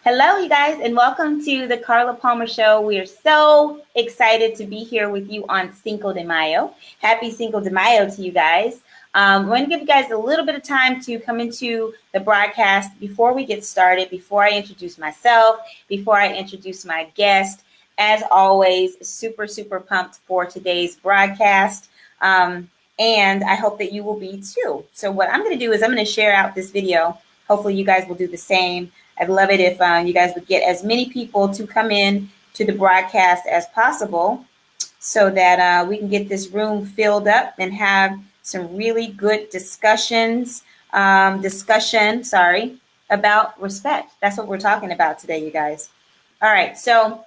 Hello, you guys, and welcome to the Carla Palmer Show. We are so excited to be here with you on Cinco de Mayo. Happy Cinco de Mayo to you guys. We're going to give you guys a little bit of time to come into the broadcast before we get started, before I introduce myself, before I introduce my guest. As always, super pumped for today's broadcast. And I hope that you will be too. So what I'm going to do is I'm going to share out this video. Hopefully you guys will do the same. I'd love it if you guys would get as many people to come in to the broadcast as possible so that we can get this room filled up and have some really good discussion, about respect. That's what we're talking about today, you guys. All right. So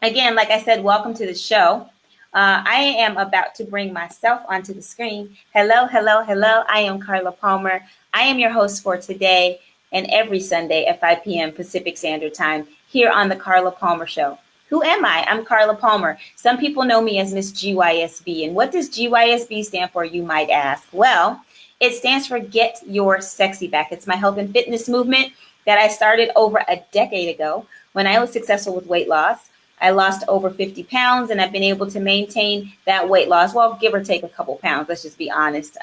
again, like I said, welcome to the show. I am about to bring myself onto the screen. Hello. I am Carla Palmer. I am your host for today and every Sunday at 5 p.m. Pacific Standard Time here on the Carla Palmer Show. Who am I? I'm Carla Palmer. Some people know me as Miss GYSB. And what does GYSB stand for, you might ask? Well, it stands for Get Your Sexy Back. It's my health and fitness movement that I started over a decade ago when I was successful with weight loss. I lost over 50 pounds and I've been able to maintain that weight loss. Well, give or take a couple pounds, let's just be honest.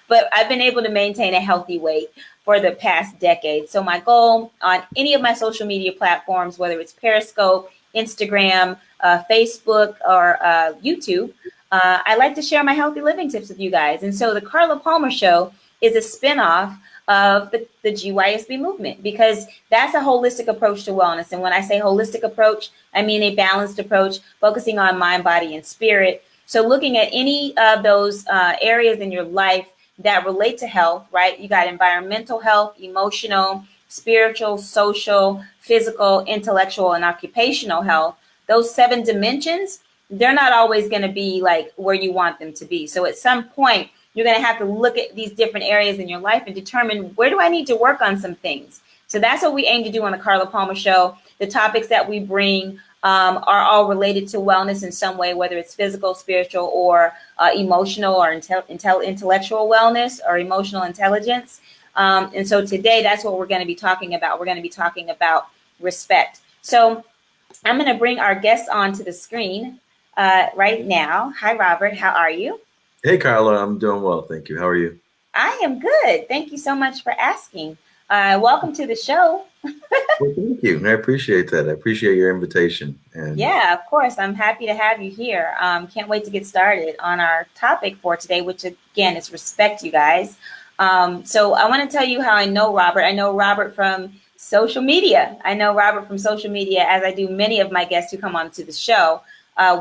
But I've been able to maintain a healthy weight for the past decade. So my goal on any of my social media platforms, whether it's Periscope, Instagram, Facebook, or YouTube, I like to share my healthy living tips with you guys. And so the Carla Palmer Show is a spinoff of the GYSB movement, because that's a holistic approach to wellness. And when I say holistic approach, I mean a balanced approach focusing on mind, body, and spirit. So looking at any of those areas in your life that relate to health, right? You got environmental health, emotional, spiritual, social, physical, intellectual, and occupational health. Those 7 dimensions, they're not always going to be like where you want them to be. So at some point, you're going to have to look at these different areas in your life and determine, where do I need to work on some things? So that's what we aim to do on the Carla Palmer Show. The topics that we bring are all related to wellness in some way, whether it's physical, spiritual, or emotional, or intellectual wellness, or emotional intelligence. And so today, that's what we're going to be talking about. We're going to be talking about respect. So I'm going to bring our guest onto the screen right now. Hi, Robert. How are you? Hey, Carla. I'm doing well. Thank you. How are you? I am good. Thank you so much for asking. Welcome to the show. Well, thank you. I appreciate that. I appreciate your invitation. And yeah, of course. I'm happy to have you here. Can't wait to get started on our topic for today, which again is respect, you guys. So I want to tell you how I know Robert. I know Robert from social media. As I do many of my guests who come on to the show.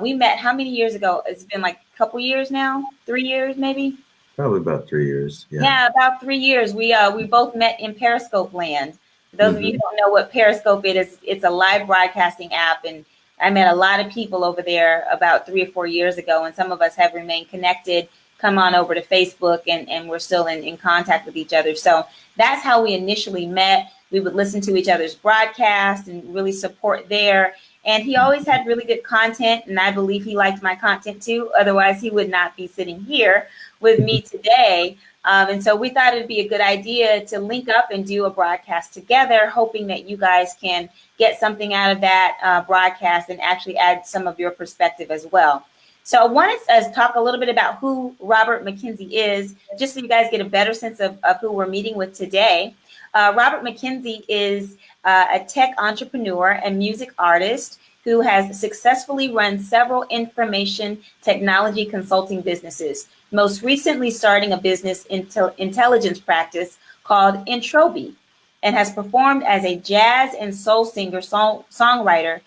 We met how many years ago? It's been like a couple years now, 3 years maybe. Probably about 3 years. Yeah, about 3 years. We both met in Periscope land. For those of you who don't know what Periscope is, it's a live broadcasting app, and I met a lot of people over there about 3 or 4 years ago, and some of us have remained connected. Come on over to Facebook, and we're still in contact with each other. So that's how we initially met. We would listen to each other's broadcasts and really support there. And he always had really good content, and I believe he liked my content too. Otherwise, he would not be sitting here with me today. And so we thought it'd be a good idea to link up and do a broadcast together, hoping that you guys can get something out of that broadcast and actually add some of your perspective as well. So I wanted to talk a little bit about who Robert McKenzie is, just so you guys get a better sense of who we're meeting with today. Robert McKenzie is a tech entrepreneur and music artist who has successfully run several information technology consulting businesses, most recently starting a business intelligence practice called Introbi, and has performed as a jazz and soul singer songwriter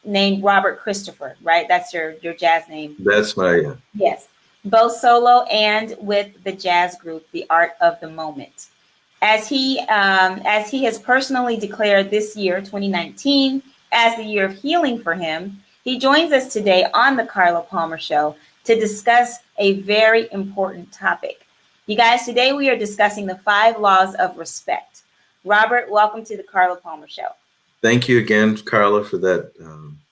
named Robert Christopher, right? That's your jazz name. That's my Yes, both solo and with the jazz group, The Art of the Moment. As he has personally declared this year, 2019, as the year of healing for him, he joins us today on the Carla Palmer Show to discuss a very important topic. You guys, today we are discussing the 5 laws of respect. Robert, welcome to the Carla Palmer Show. Thank you again, Carla, for that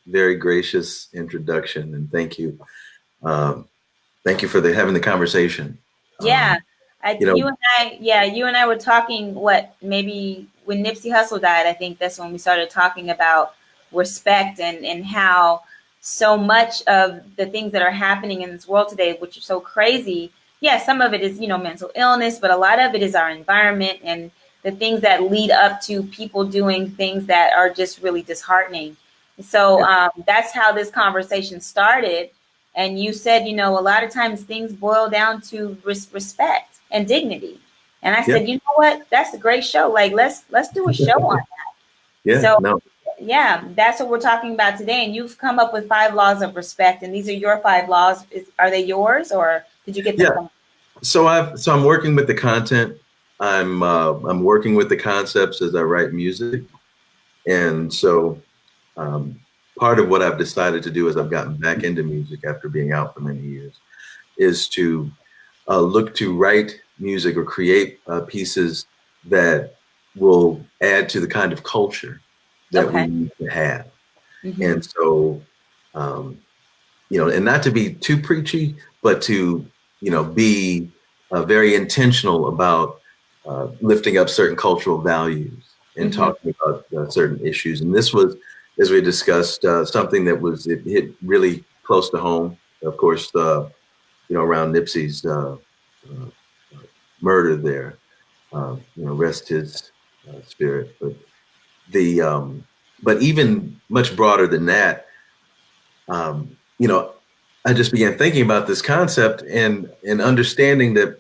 very gracious introduction, and thank you for having the conversation. Yeah. You and I were talking, maybe when Nipsey Hussle died, I think that's when we started talking about respect and how so much of the things that are happening in this world today, which are so crazy. Yeah, some of it is, mental illness, but a lot of it is our environment and the things that lead up to people doing things that are just really disheartening. So that's how this conversation started. And you said, a lot of times things boil down to respect and dignity. And I Yeah. said, you know what? That's a great show. Like, let's do a show on that. Yeah. So, No. yeah, that's what we're talking about today. And you've come up with 5 laws of respect, and these are your 5 laws. Are they yours, or did you get them from? So I'm working with the content. I'm working with the concepts as I write music, and so part of what I've decided to do as I've gotten back into music after being out for many years is to look to write music or create pieces that will add to the kind of culture that we need to have. Mm-hmm. And so, and not to be too preachy, but to, be very intentional about lifting up certain cultural values and talking about certain issues. And this was, as we discussed, something that it hit really close to home. Of course, around Nipsey's murder there, rest his spirit. But even much broader than that, I just began thinking about this concept and understanding that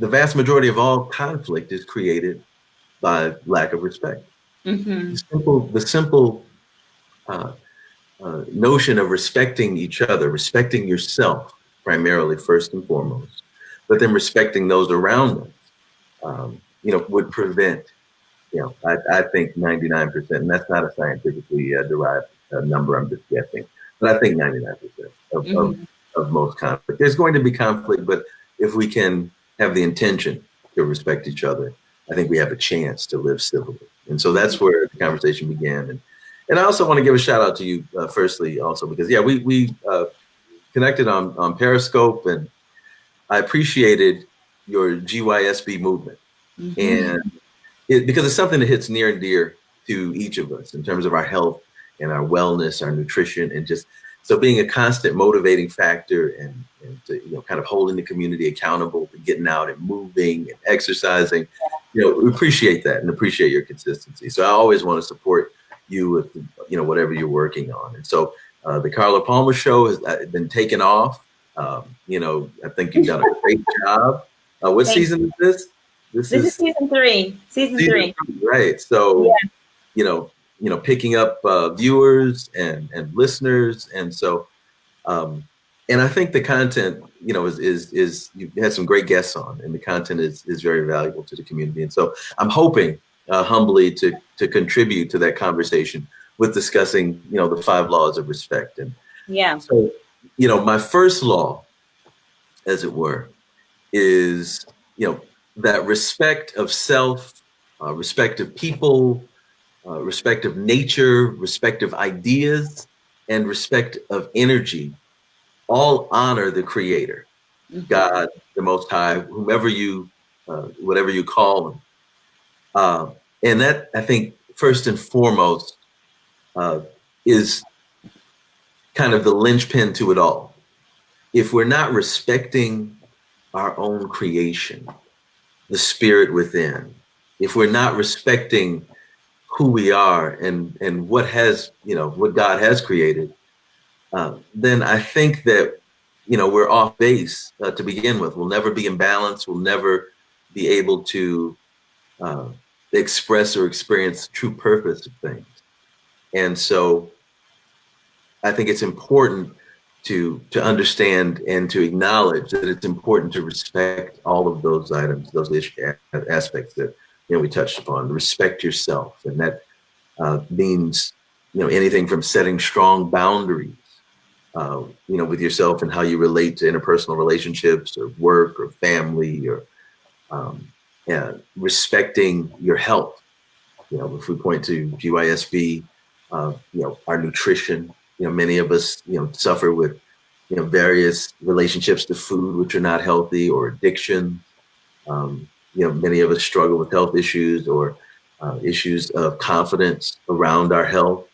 the vast majority of all conflict is created by lack of respect. Mm-hmm. The simple notion of respecting each other, respecting yourself primarily first and foremost, but then respecting those around us, would prevent, I think 99%, and that's not a scientifically derived number, I'm just guessing, but I think 99% of most conflict. There's going to be conflict, but if we can have the intention to respect each other, I think we have a chance to live civilly. And so that's where the conversation began. And I also want to give a shout out to you, firstly, also, because, we connected on Periscope, and I appreciated your GYSB movement. And because it's something that hits near and dear to each of us in terms of our health and our wellness, our nutrition, and just so being a constant motivating factor and to, kind of holding the community accountable for getting out and moving and exercising, we appreciate that and appreciate your consistency. So I always want to support you with, whatever you're working on. And so the Carla Palmer Show has been taken off. I think you've done a great job. What season is this? This is season 3. Season 3. Right. So, picking up viewers and listeners. And so, and I think the content, is you had some great guests on, and the content is very valuable to the community. And so I'm hoping humbly to contribute to that conversation with discussing, the 5 laws of respect. And so, my first law, as it were, is, that respect of self, respect of people, respect of nature, respect of ideas, and respect of energy all honor the Creator, God, the Most High, whomever you, whatever you call him. And that, I think, first and foremost, is kind of the linchpin to it all. If we're not respecting our own creation, the spirit within, if we're not respecting who we are and what has, what God has created, then I think that, we're off base to begin with. We'll never be in balance. We'll never be able to express or experience the true purpose of things. And so I think it's important to understand and to acknowledge that it's important to respect all of those items, those aspects that, we touched upon. Respect yourself. And that means, anything from setting strong boundaries, with yourself and how you relate to interpersonal relationships or work or family, or respecting your health. If we point to GYSB, our nutrition, many of us, suffer with, various relationships to food which are not healthy, or addiction. Many of us struggle with health issues or issues of confidence around our health.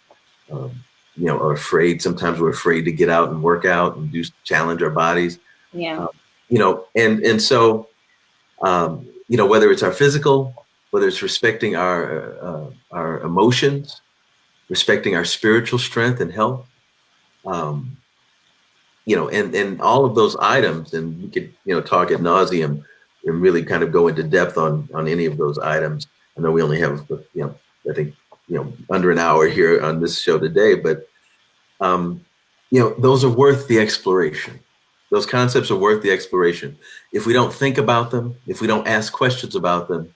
Um, are afraid. Sometimes we're afraid to get out and work out and challenge our bodies. Yeah. And so, whether it's our physical, whether it's respecting our emotions, respecting our spiritual strength and health, and all of those items, and we could, talk ad nauseum and really kind of go into depth on any of those items. I know we only have, I think, under an hour here on this show today, but, those are worth the exploration. Those concepts are worth the exploration. If we don't think about them, if we don't ask questions about them,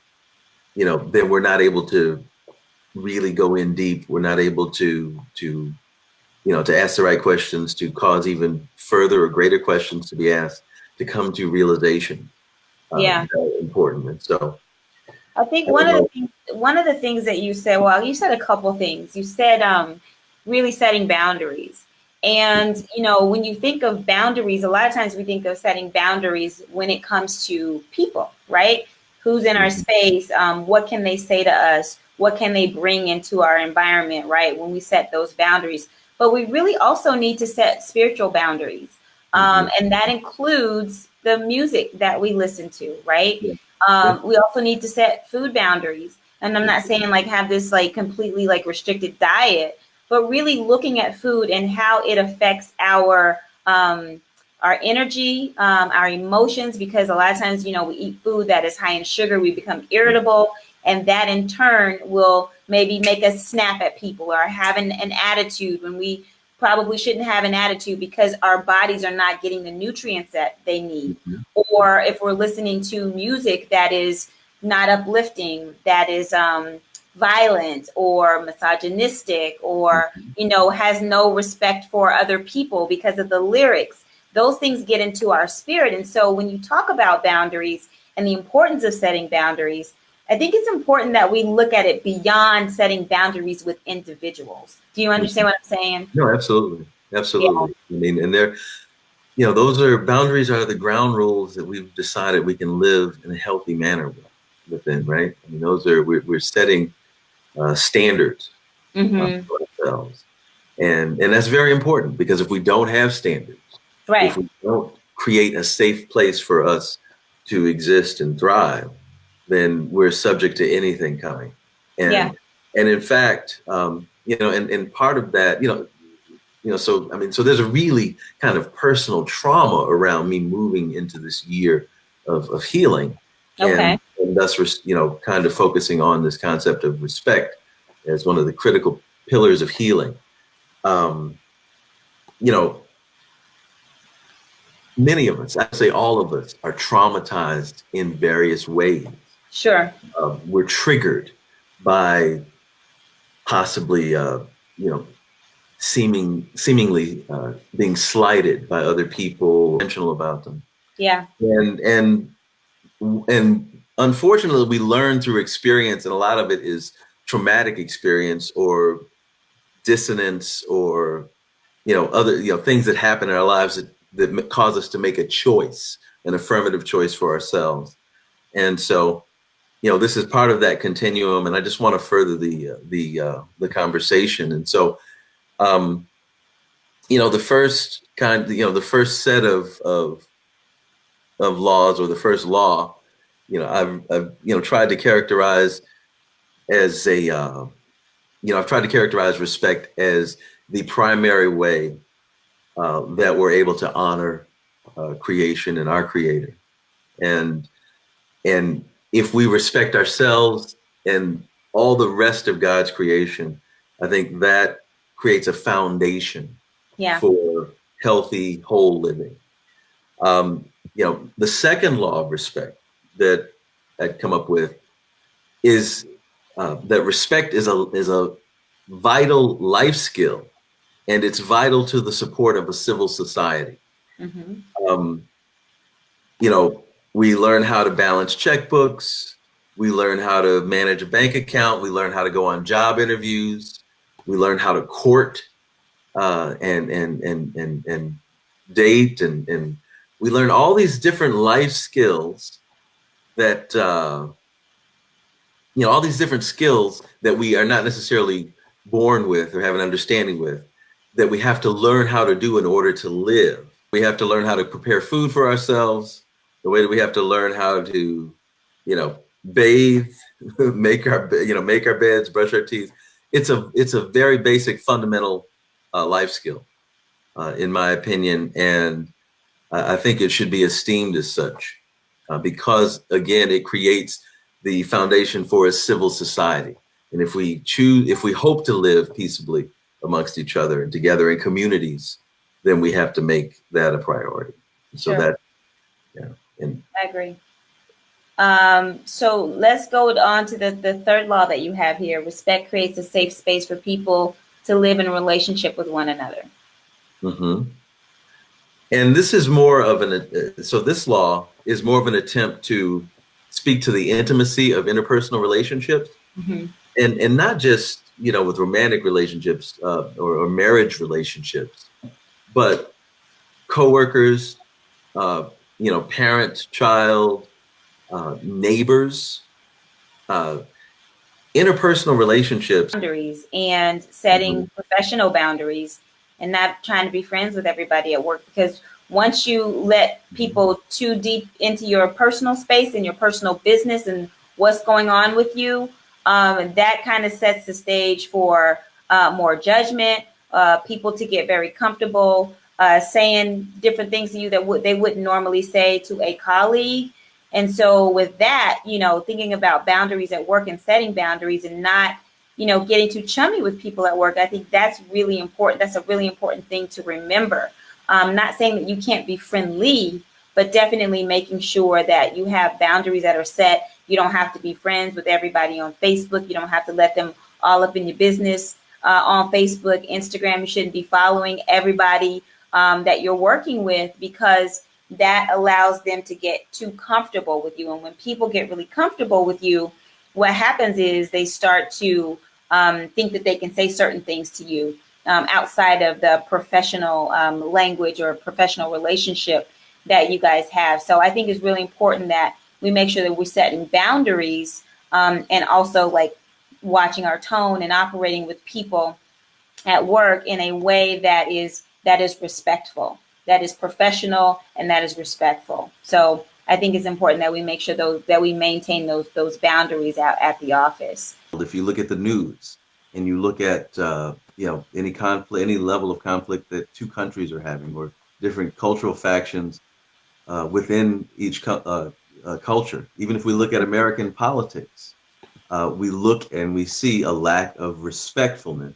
then we're not able to really go in deep. We're not able to ask the right questions, to cause even further or greater questions to be asked, to come to realization. Yeah. Important. And so I think one of the things that you said, well, you said a couple things. You said really setting boundaries. And, when you think of boundaries, a lot of times we think of setting boundaries when it comes to people, right? Who's in our space? What can they say to us? What can they bring into our environment, right? When we set those boundaries. But we really also need to set spiritual boundaries. And that includes the music that we listen to, right? We also need to set food boundaries. And I'm not saying like have this like completely like restricted diet, but really looking at food and how it affects our energy, our emotions, because a lot of times, we eat food that is high in sugar, we become irritable, and that in turn will maybe make us snap at people or have an attitude when we probably shouldn't have an attitude because our bodies are not getting the nutrients that they need. Or if we're listening to music that is not uplifting, that is violent or misogynistic or, has no respect for other people because of the lyrics, those things get into our spirit. And so when you talk about boundaries and the importance of setting boundaries, I think it's important that we look at it beyond setting boundaries with individuals. Do you understand what I'm saying? No, absolutely. Absolutely. Yeah. I mean, and boundaries are the ground rules that we've decided we can live in a healthy manner within, right? I mean, we're setting standards for ourselves. And that's very important, because if we don't have standards, right, if we don't create a safe place for us to exist and thrive, then we're subject to anything coming. And in fact, and part of that, so there's a really kind of personal trauma around me moving into this year of healing. Okay. And thus, kind of focusing on this concept of respect as one of the critical pillars of healing. Many of us, I'd say all of us, are traumatized in various ways. Sure. We're triggered by possibly, seemingly being slighted by other people, intentional about them. Yeah. And unfortunately, we learn through experience, and a lot of it is traumatic experience or dissonance or, other, things that happen in our lives that cause us to make a choice, an affirmative choice for ourselves. And so, this is part of that continuum, and I just want to further the conversation. And so, the first the first set of laws, or the first law, I've tried to characterize as I've tried to characterize respect as the primary way that we're able to honor creation and our Creator. And if we respect ourselves and all the rest of God's creation, I think that creates a foundation for healthy, whole living. The second law of respect that I'd come up with is that respect is a vital life skill, and it's vital to the support of a civil society. We learn how to balance checkbooks. We learn how to manage a bank account. We learn how to go on job interviews. We learn how to court and date, and we learn all these different life skills that all these different skills that we are not necessarily born with or have an understanding with, that we have to learn how to do in order to live. We have to learn how to prepare food for ourselves, the way that we have to learn how to, bathe, make our beds, brush our teeth. It's a very basic, fundamental life skill, in my opinion, and I think it should be esteemed as such, because again, it creates the foundation for a civil society. And if we hope to live peaceably amongst each other and together in communities, then we have to make that a priority. So Sure. And I agree. So let's go on to the third law that you have here. Respect creates a safe space for people to live in a relationship with one another. Mm-hmm. And this is more of so this law is more of an attempt to speak to the intimacy of interpersonal relationships, Mm-hmm. and not just, with romantic relationships, or marriage relationships, but coworkers, parent, child, neighbors, interpersonal relationships. Boundaries and setting Mm-hmm. professional boundaries and not trying to be friends with everybody at work, because once you let people too deep into your personal space and your personal business and what's going on with you, that kind of sets the stage for more judgment, people to get very comfortable saying different things to you that they wouldn't normally say to a colleague. And so with that, thinking about boundaries at work and setting boundaries and not, getting too chummy with people at work, I think that's really important. That's a really important thing to remember. Not saying that you can't be friendly, but definitely making sure that you have boundaries that are set. You don't have to be friends with everybody on Facebook. You don't have to let them all up in your business on Facebook, Instagram. You shouldn't be following everybody that you're working with, because that allows them to get too comfortable with you. And when people get really comfortable with you, what happens is they start to think that they can say certain things to you outside of the professional language or professional relationship that you guys have. So I think it's really important that we make sure that we're setting boundaries and also like watching our tone and operating with people at work in a way that is respectful, that is professional, and that is respectful. So I think it's important that we make sure that we maintain those boundaries out at the office. If you look at the news and you look at any conflict, any level of conflict that two countries are having, or different cultural factions within each culture, even if we look at American politics, we look and we see a lack of respectfulness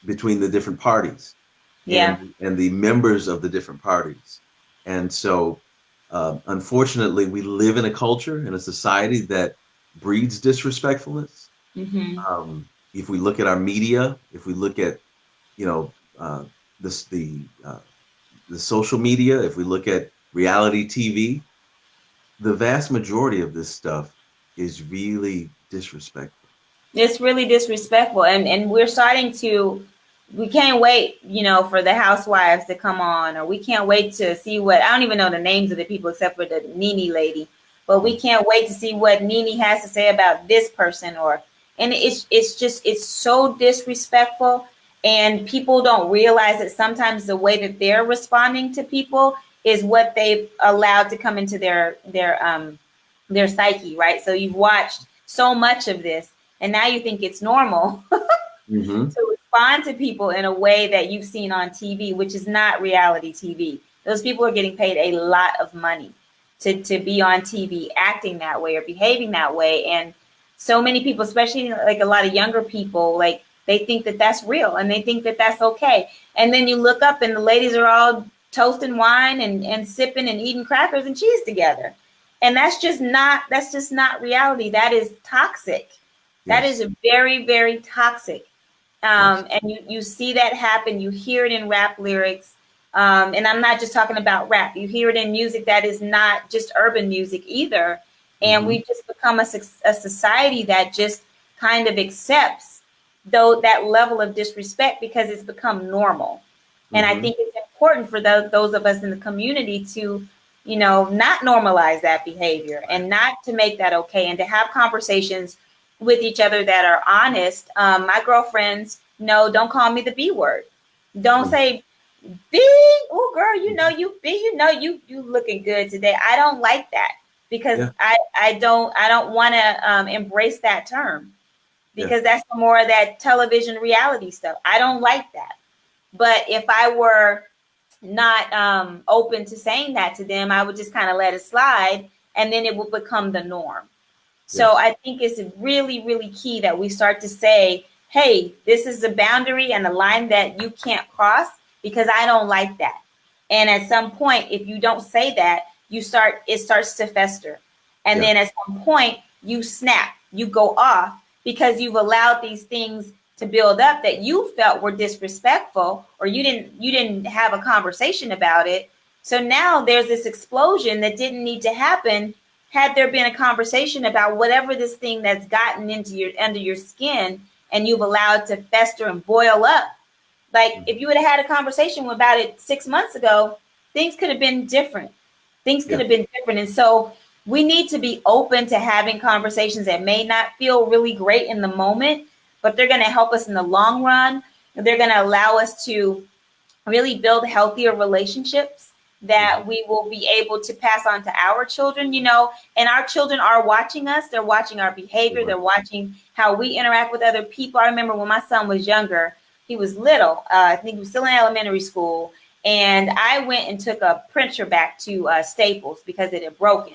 between the different parties, Yeah. and the members of the different parties. And so, unfortunately, we live in a culture, in a society that breeds disrespectfulness. Mm-hmm. If we look at our media, if we look at, the social media, if we look at reality TV, the vast majority of this stuff is really disrespectful. It's really disrespectful, and we're starting to. We can't wait, for the housewives to come on, or we can't wait to see what, I don't even know the names of the people except for the Nene lady, but we can't wait to see what Nene has to say about this person, and it's so disrespectful, and people don't realize that sometimes the way that they're responding to people is what they've allowed to come into their psyche, right? So you've watched so much of this, and now you think it's normal Mm-hmm. to respond to people in a way that you've seen on TV, which is not reality TV. Those people are getting paid a lot of money to be on TV acting that way or behaving that way. And so many people, especially like a lot of younger people, like they think that that's real and they think that that's okay. And then you look up and the ladies are all toasting wine and sipping and eating crackers and cheese together. And that's just not reality. That is toxic. That Yes. is very, very toxic. Yes. And you see that happen. You hear it in rap lyrics. And I'm not just talking about rap. You hear it in music that is not just urban music either. And Mm-hmm. we've just become a society that just kind of accepts that level of disrespect because it's become normal. And I Mm-hmm. think it's important for those of us in the community to not normalize that behavior and not to make that okay, and to have conversations with each other that are honest. My girlfriends know, don't call me the B word. Don't say B. Oh, girl, you B. You looking good today. I don't like that because I don't want to embrace that term, because that's more of that television reality stuff. I don't like that. But if I were not open to saying that to them, I would just kind of let it slide, and then it will become the norm. So I think it's really, really key that we start to say, hey, this is a boundary and a line that you can't cross because I don't like that. And at some point, if you don't say that, it starts to fester. And then at some point you snap, you go off because you've allowed these things to build up that you felt were disrespectful, or you didn't have a conversation about it. So now there's this explosion that didn't need to happen had there been a conversation about whatever this thing that's gotten into under your skin and you've allowed to fester and boil up. Like if you would have had a conversation about it 6 months ago, things could have been different. And so we need to be open to having conversations that may not feel really great in the moment, but they're going to help us in the long run. They're going to allow us to really build healthier relationships that we will be able to pass on to our children, and our children are watching us. They're watching our behavior. They're watching how we interact with other people. I remember when my son was younger, he was little. I think he was still in elementary school. And I went and took a printer back to Staples because it had broken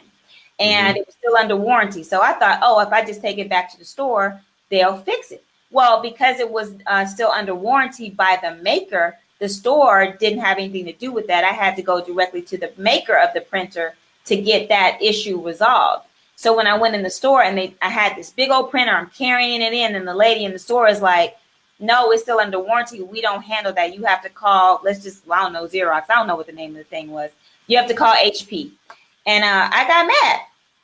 and it was still under warranty. So I thought, if I just take it back to the store, they'll fix it. Well, because it was still under warranty by the maker, the store didn't have anything to do with that. I had to go directly to the maker of the printer to get that issue resolved. So when I went in the store and I had this big old printer, I'm carrying it in, and the lady in the store is like, no, it's still under warranty. We don't handle that. You have to call, I don't know, Xerox. I don't know what the name of the thing was. You have to call HP. And I got mad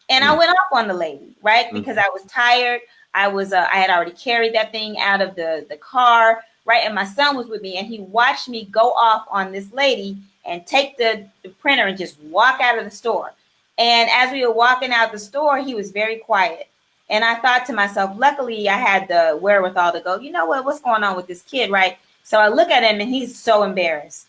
and I went off on the lady, right? Because I was tired. I had already carried that thing out of the car, right? And my son was with me, and he watched me go off on this lady and take the printer and just walk out of the store. And as we were walking out the store, he was very quiet. And I thought to myself, luckily I had the wherewithal to go, you know what, what's going on with this kid, right? So I look at him and he's so embarrassed.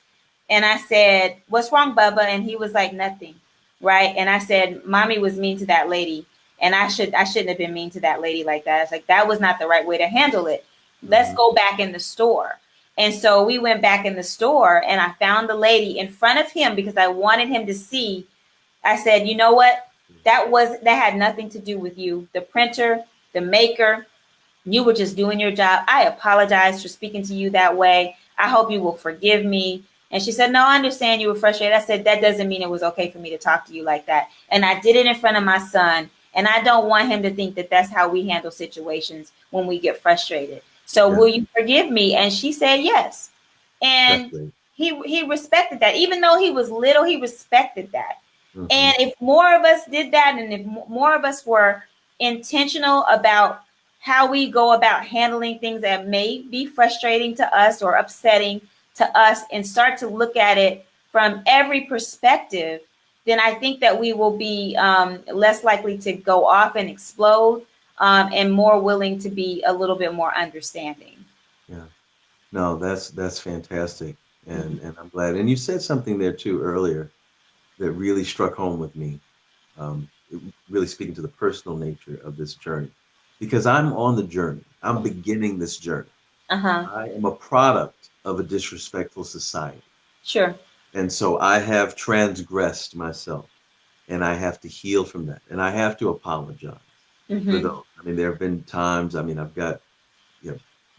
And I said, what's wrong, Bubba? And he was like, nothing, right? And I said, mommy was mean to that lady. And I shouldn't have been mean to that lady like that. It's like, that was not the right way to handle it. Let's go back in the store. And so we went back in the store, and I found the lady in front of him because I wanted him to see. I said, you know what? That had nothing to do with you. The printer, the maker, you were just doing your job. I apologize for speaking to you that way. I hope you will forgive me. And she said, no, I understand you were frustrated. I said, that doesn't mean it was okay for me to talk to you like that. And I did it in front of my son. And I don't want him to think that that's how we handle situations when we get frustrated. So will you forgive me? And she said, yes. And he respected that. Even though he was little, he respected that. And if more of us did that, and if more of us were intentional about how we go about handling things that may be frustrating to us or upsetting to us, and start to look at it from every perspective, then I think that we will be less likely to go off and explode, and more willing to be a little bit more understanding. Yeah, no, that's fantastic. And I'm glad. And you said something there too earlier that really struck home with me, really speaking to the personal nature of this journey, because I'm on the journey. I'm beginning this journey. I am a product of a disrespectful society. Sure. And so I have transgressed myself, and I have to heal from that. And I have to apologize for those. I mean, there have been times, I've got,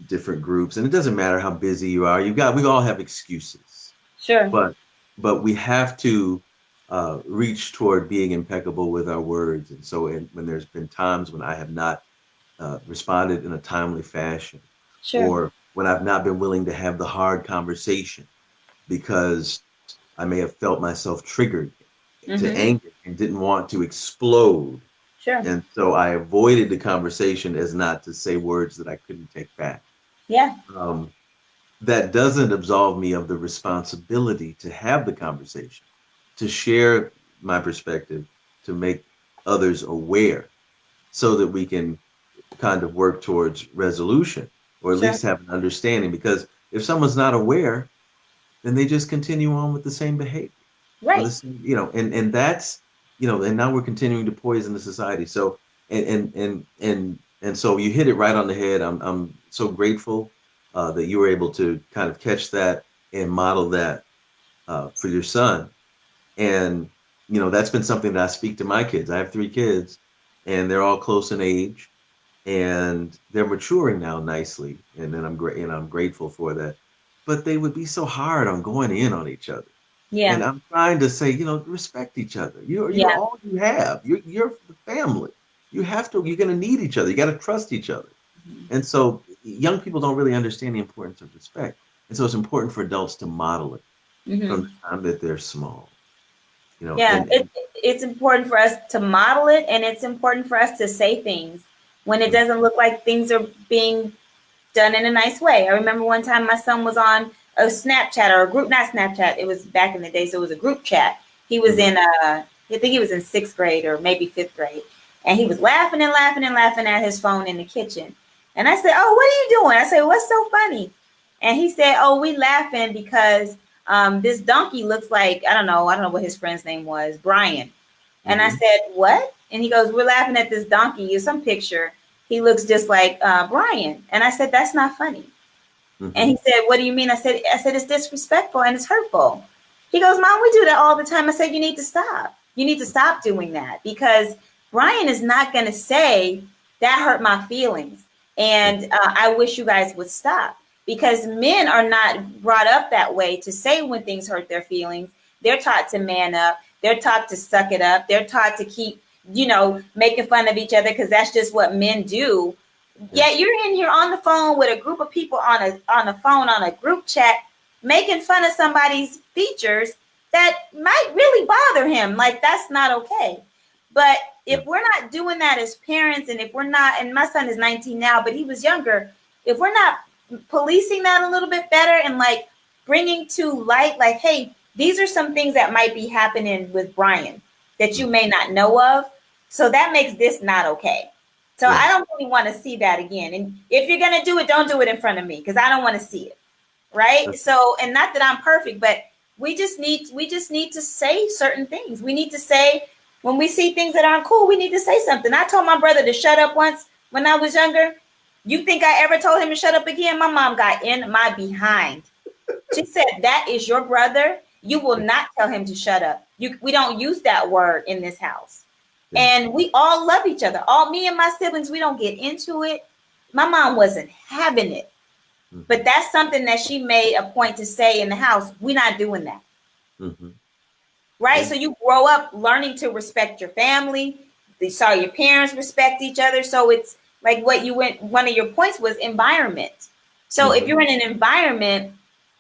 different groups, and it doesn't matter how busy you are. We all have excuses. Sure. But we have to reach toward being impeccable with our words. And so when there's been times when I have not responded in a timely fashion, or when I've not been willing to have the hard conversation because I may have felt myself triggered to anger and didn't want to explode. Sure. And so I avoided the conversation as not to say words that I couldn't take back. Yeah. That doesn't absolve me of the responsibility to have the conversation, to share my perspective, to make others aware so that we can kind of work towards resolution, or at Sure. least have an understanding. Because if someone's not aware, then they just continue on with the same behavior. Or Right. the same, and that's, and now we're continuing to poison the society. So, and so you hit it right on the head. I'm so grateful that you were able to kind of catch that and model that for your son. And, that's been something that I speak to my kids. I have 3 kids, and they're all close in age, and they're maturing now nicely. And then I'm grateful for that. But they would be so hard on going in on each other. Yeah. And I'm trying to say, respect each other. You're Yeah. all you have. You're the family. You're going to need each other. You got to trust each other. And so young people don't really understand the importance of respect. And so it's important for adults to model it from the time that they're small. Yeah, it's important for us to model it, and it's important for us to say things when it doesn't look like things are being done in a nice way. I remember one time my son was on a Snapchat or a group, not Snapchat. It was back in the day, so it was a group chat. He was in, I think he was in 6th grade or maybe 5th grade, and he was laughing and laughing and laughing at his phone in the kitchen. And I said, "Oh, what are you doing?" I said, "What's so funny?" And he said, "Oh, we laughing because this donkey looks like, I don't know what his friend's name was, Brian." And I said, "What?" And he goes, "We're laughing at this donkey. It's some picture. He looks just like Brian." And I said, "That's not funny." And he said, "What do you mean?" I said, "It's disrespectful and it's hurtful." He goes, "Mom, we do that all the time." I said, "You need to stop. You need to stop doing that, because Brian is not going to say that hurt my feelings. And I wish you guys would stop." Because men are not brought up that way to say when things hurt their feelings. They're taught to man up. They're taught to suck it up. They're taught to keep, making fun of each other, because that's just what men do. Yet you're in here on the phone with a group of people on a group chat, making fun of somebody's features that might really bother him. Like, that's not okay. But if we're not doing that as parents, and if we're not, and my son is 19 now, but he was younger, if we're not policing that a little bit better and like bringing to light, like, hey, these are some things that might be happening with Brian that you may not know of. So that makes this not okay. So I don't really want to see that again. And if you're going to do it, don't do it in front of me, because I don't want to see it. Right. So, and not that I'm perfect, but we just need to say certain things. We need to say, when we see things that aren't cool, we need to say something. I told my brother to shut up once when I was younger. You think I ever told him to shut up again? My mom got in my behind. She said, "That is your brother. You will not tell him to shut up. We don't use that word in this house." And we all love each other. All me and my siblings, we don't get into it. My mom wasn't having it. But that's something that she made a point to say in the house. We're not doing that. Right? So you grow up learning to respect your family. You saw your parents respect each other. So it's like one of your points was environment. So if you're in an environment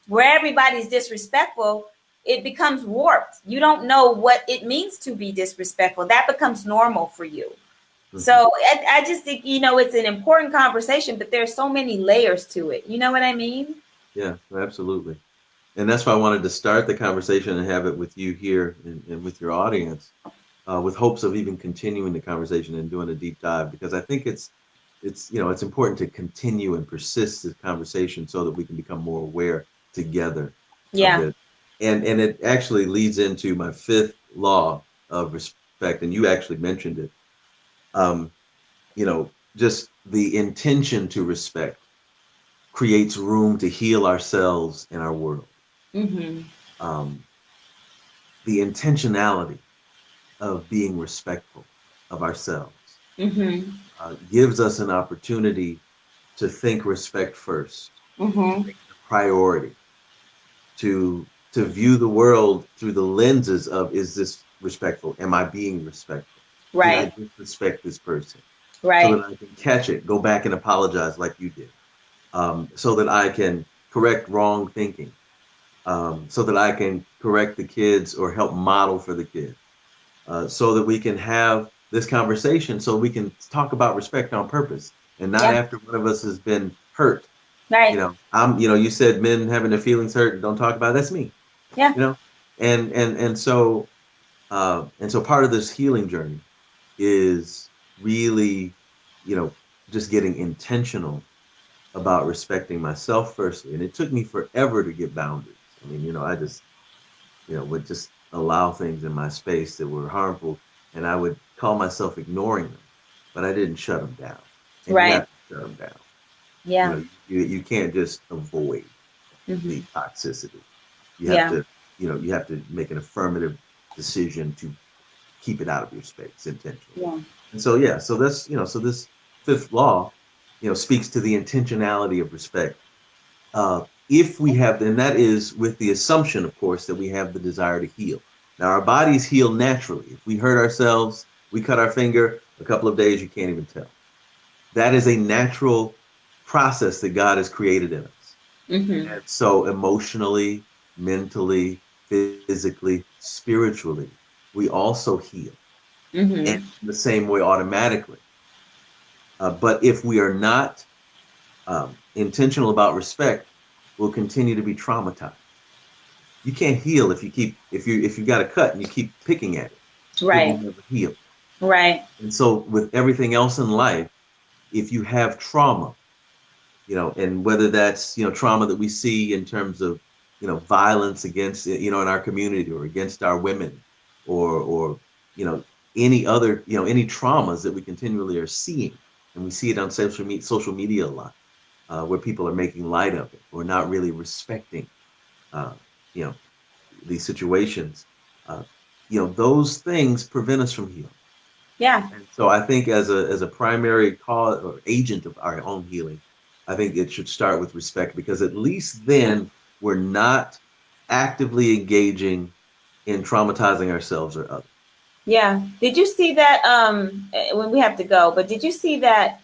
where everybody's disrespectful, it becomes warped. You don't know what it means to be disrespectful. That becomes normal for you. So I just think, it's an important conversation, but there's so many layers to it. You know what I mean? Yeah, absolutely. And that's why I wanted to start the conversation and have it with you here and with your audience, with hopes of even continuing the conversation and doing a deep dive, because I think it's important to continue and persist this conversation so that we can become more aware together. Yeah. Of it. And it actually leads into my 5th law of respect, and you actually mentioned it. Just the intention to respect creates room to heal ourselves and our world. The intentionality of being respectful of ourselves gives us an opportunity to think respect first, make it a priority, to view the world through the lenses of, is this respectful? Am I being respectful? Right. Did I disrespect this person? Right. So that I can catch it, go back and apologize like you did. So that I can correct wrong thinking. So that I can correct the kids or help model for the kids. So that we can have this conversation, so we can talk about respect on purpose and not after one of us has been hurt. Right. You said men having their feelings hurt and don't talk about it. That's me. Yeah. And so And so part of this healing journey is really, just getting intentional about respecting myself firstly. And it took me forever to get boundaries. I mean, I just, would just allow things in my space that were harmful, and I would call myself ignoring them, but I didn't shut them down. And you Right. have to shut them down. Yeah. You can't just avoid Mm-hmm. the toxicity. You have Yeah. to, you have to make an affirmative decision to keep it out of your space intentionally. Yeah. And so, yeah, so that's, so this fifth law, speaks to the intentionality of respect. If we have, and that is with the assumption, of course, that we have the desire to heal. Now, our bodies heal naturally. If we hurt ourselves, we cut our finger, a couple of days, you can't even tell. That is a natural process that God has created in us. Mm-hmm. And so emotionally, mentally, physically, spiritually, we also heal. Mm-hmm. And in the same way automatically. But if we are not intentional about respect, we'll continue to be traumatized. You can't heal if you got a cut and you keep picking at it. It will Right. never heal. Right. And so with everything else in life, if you have trauma, and whether that's, trauma that we see in terms of, violence against, in our community or against our women or, any other, any traumas that we continually are seeing. And we see it on social media a lot, where people are making light of it or not really respecting, uh, you know, these situations. Uh, those things prevent us from healing. Yeah. And so I think as a primary cause or agent of our own healing, I think it should start with respect, because at least then we're not actively engaging in traumatizing ourselves or others. Yeah. Did you see that when we have to go, but did you see that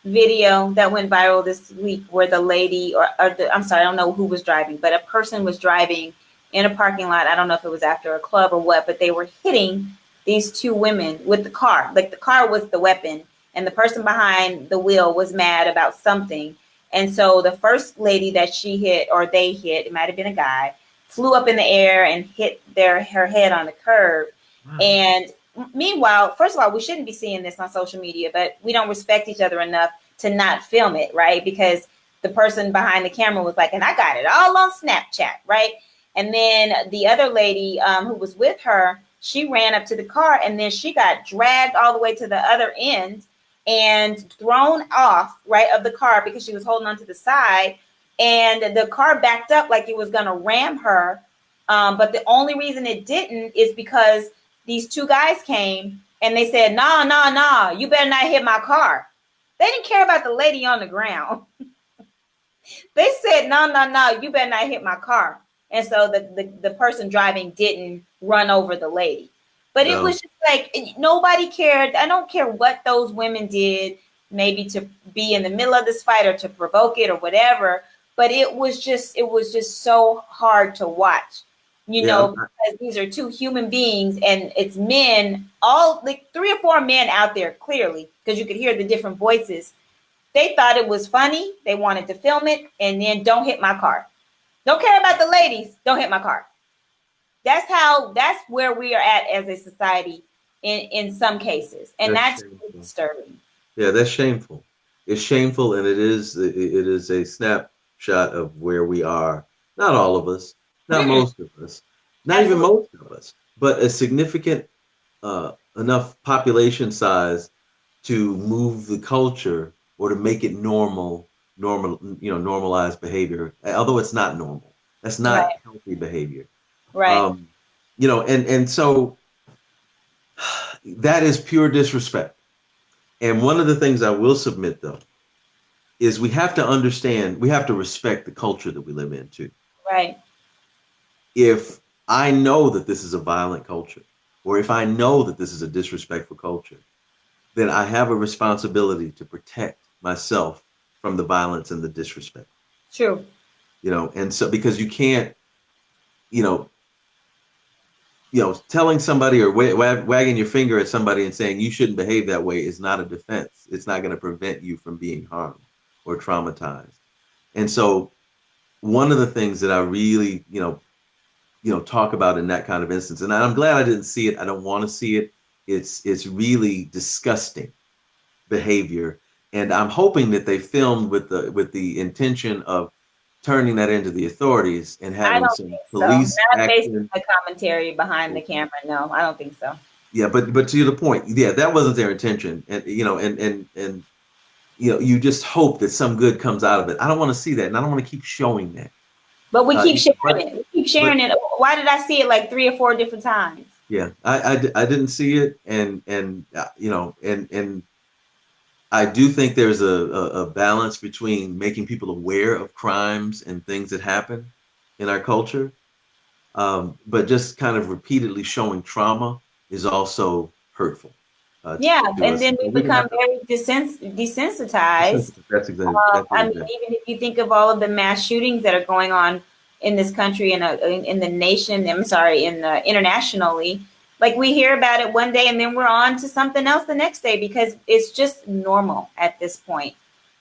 video that went viral this week where the lady I'm sorry, I don't know who was driving, but a person was driving in a parking lot. I don't know if it was after a club or what, but they were hitting these two women with the car. Like the car was the weapon and the person behind the wheel was mad about something. And so the first lady that she hit, or they hit, it might have been a guy, flew up in the air and hit her head on the curb. Wow. And meanwhile, first of all, we shouldn't be seeing this on social media, but we don't respect each other enough to not film it, right? Because the person behind the camera was like, and I got it all on Snapchat, right? And then the other lady who was with her, she ran up to the car and then she got dragged all the way to the other end and thrown off, right, of the car because she was holding on to the side. And the car backed up like it was going to ram her. But the only reason it didn't is because these two guys came and they said, nah, you better not hit my car. They didn't care about the lady on the ground. They said, no, you better not hit my car. And so the person driving didn't run over the lady. But it was just like, nobody cared. I don't care what those women did, maybe to be in the middle of this fight or to provoke it or whatever. But it was just so hard to watch, because these are two human beings and it's men, all like 3 or 4 men out there, clearly, because you could hear the different voices. They thought it was funny. They wanted to film it, and then don't hit my car. Don't care about the ladies. Don't hit my car. That's where we are at as a society in some cases. And that's disturbing. Yeah, that's shameful. It's shameful, and it is a snapshot of where we are. Not all of us, not most of us, not even most of us, but a significant enough population size to move the culture or to make it normalized behavior, although it's not normal. That's not healthy behavior. Right. And so that is pure disrespect. And one of the things I will submit, though, is we have to understand, we have to respect the culture that we live in, too. Right. If I know that this is a violent culture, or if I know that this is a disrespectful culture, then I have a responsibility to protect myself from the violence and the disrespect. True. And so because you can't, telling somebody or wagging your finger at somebody and saying you shouldn't behave that way is not a defense. It's not going to prevent you from being harmed or traumatized. And so one of the things that I really, talk about in that kind of instance. And I'm glad I didn't see it. I don't want to see it. It's really disgusting behavior. And I'm hoping that they filmed with the intention of turning that into the authorities and I having don't some think so. police Not based on action. the commentary behind the camera. No, I don't think so. Yeah, but to the point, yeah, that wasn't their intention. And you just hope that some good comes out of it. I don't want to see that, and I don't want to keep showing that. But we keep sharing but, it. We keep sharing it. Why did I see it like 3 or 4 different times? Yeah, I didn't see it, and I do think there's a balance between making people aware of crimes and things that happen in our culture, but just kind of repeatedly showing trauma is also hurtful. Yeah, and us. then we become very desensitized. That's exactly. I mean, even if you think of all of the mass shootings that are going on in this country and in the nation, I'm sorry, internationally, like we hear about it one day and then we're on to something else the next day because it's just normal at this point.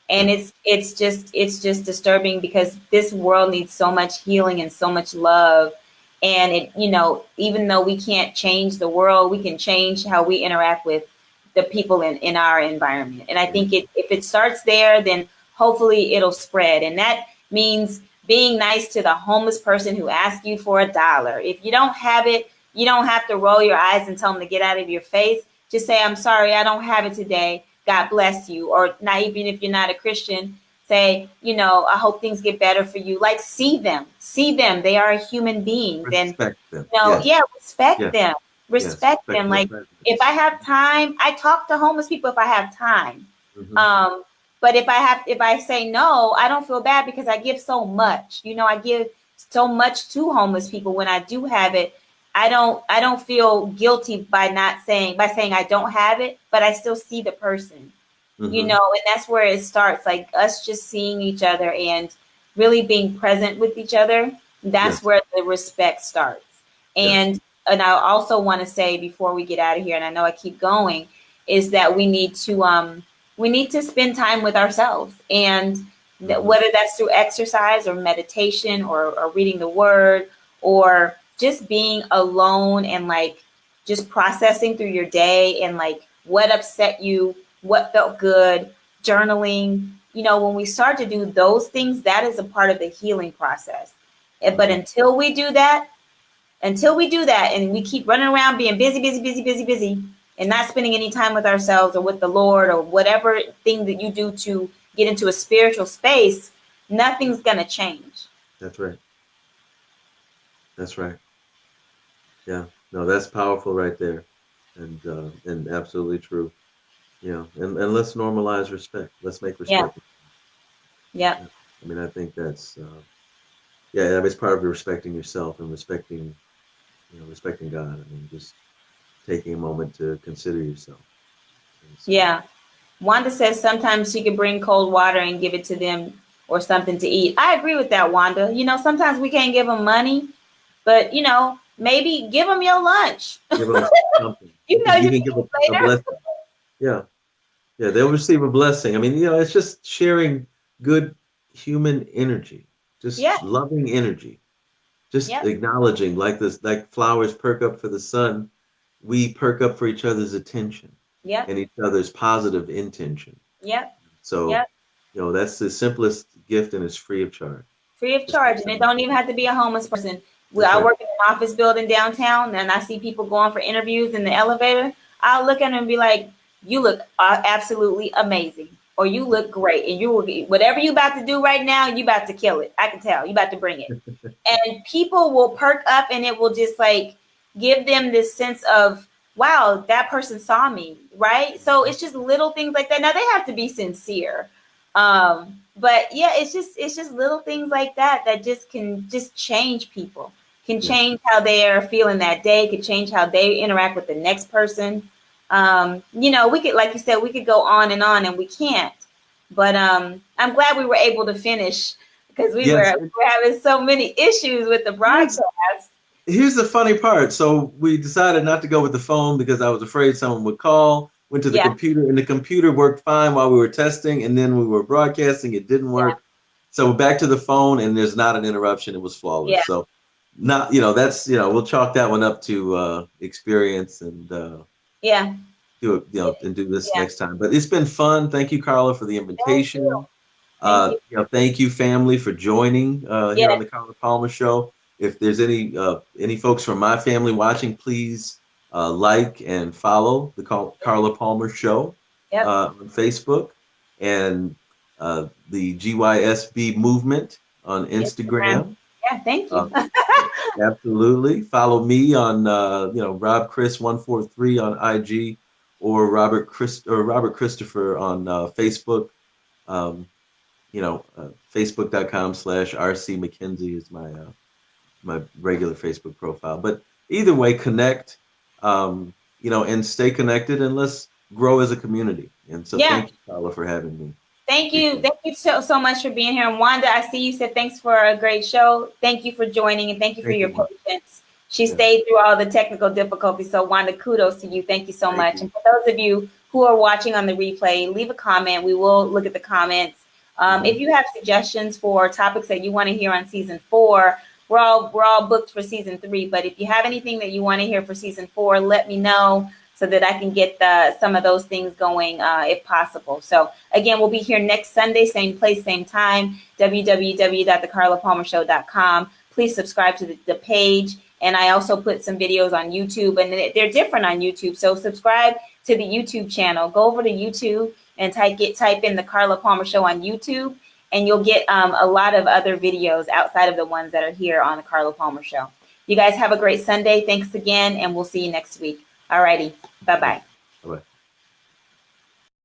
And it's just disturbing because this world needs so much healing and so much love. And even though we can't change the world, we can change how we interact with the people in our environment. And I think if it starts there, then hopefully it'll spread. And that means being nice to the homeless person who asks you for $1. If you don't have it, you don't have to roll your eyes and tell them to get out of your face. Just say, I'm sorry, I don't have it today. God bless you. Or not even if you're not a Christian, say, I hope things get better for you. Like see them. They are human beings. Respect them. Respect them. Respect them. Like if I have time, I talk to homeless people if I have time. Mm-hmm. But if I say no, I don't feel bad because I give so much. I give so much to homeless people when I do have it. I don't feel guilty by saying I don't have it, but I still see the person. Mm-hmm. And that's where it starts, like us just seeing each other and really being present with each other. That's where the respect starts. And I also want to say before we get out of here, and I know I keep going, is that we need to spend time with ourselves, and whether that's through exercise or meditation or reading the word or just being alone and like just processing through your day and like what upset you, what felt good, journaling. When we start to do those things, that is a part of the healing process. But until we do that, and we keep running around being busy, and not spending any time with ourselves or with the Lord or whatever thing that you do to get into a spiritual space, nothing's going to change. That's right. Yeah, no, that's powerful right there. And absolutely true. And let's normalize respect. Let's make respect. Yeah. I mean, I think that's, it's part of respecting yourself and respecting God. I mean, just taking a moment to consider yourself. Yeah. Wanda says sometimes she could bring cold water and give it to them or something to eat. I agree with that, Wanda. Sometimes we can't give them money, but, maybe give them your lunch. Give them something. You can give a blessing. Yeah, they'll receive a blessing. I mean, it's just sharing good human energy, just loving energy, just acknowledging like flowers perk up for the sun. We perk up for each other's attention and each other's positive intention. So, that's the simplest gift, and it's free of charge. Free of charge, and it don't even have to be a homeless person. I work in an office building downtown, and I see people going for interviews in the elevator. I'll look at them and be like, you look absolutely amazing, or you look great, and you will be, whatever you about to do right now, you about to kill it. I can tell you about to bring it. And people will perk up, and it will just like give them this sense of, wow, that person saw me, right? So it's just little things like that. Now they have to be sincere. But it's just little things like that just can just change people, can change how they are feeling that day, can change how they interact with the next person. We could, like you said, we could go on and we can't, but I'm glad we were able to finish because we were having so many issues with the broadcast. Here's the funny part. So we decided not to go with the phone because I was afraid someone would call. Went to the computer, and the computer worked fine while we were testing, and then we were broadcasting. It didn't work. So back to the phone, and there's not an interruption. It was flawless. So not, that's, we'll chalk that one up to experience and Yeah. do it, and do this Yeah. next time. But it's been fun. Thank you, Carla, for the invitation. Thank you. Thank you, family, for joining here Yeah. on the Carla Palmer Show. If there's any folks from my family watching, please like and follow the Carla Palmer Show Yep. on Facebook, and the GYSB movement on Instagram. Yeah, thank you. Absolutely. Follow me on Rob Chris 143 on IG, or Robert Christopher on Facebook. Facebook.com/RC McKenzie is my regular Facebook profile. But either way, connect, and stay connected, and let's grow as a community. And so thank you, Carla, for having me. Thank you. Thank you so much for being here. And Wanda, I see you said thanks for a great show. Thank you for joining, and thank you for your patience. She stayed through all the technical difficulties. So Wanda, kudos to you. Thank you so much. And for those of you who are watching on the replay, leave a comment. We will look at the comments. If you have suggestions for topics that you want to hear on season 4, we're all booked for season 3. But if you have anything that you want to hear for season 4, let me know, so that I can get some of those things going if possible. So again, we'll be here next Sunday, same place, same time, www.thecarlapalmershow.com. Please subscribe to the page. And I also put some videos on YouTube, and they're different on YouTube. So subscribe to the YouTube channel. Go over to YouTube and type in the Carla Palmer Show on YouTube, and you'll get a lot of other videos outside of the ones that are here on the Carla Palmer Show. You guys have a great Sunday. Thanks again, and we'll see you next week. All righty. Bye-bye.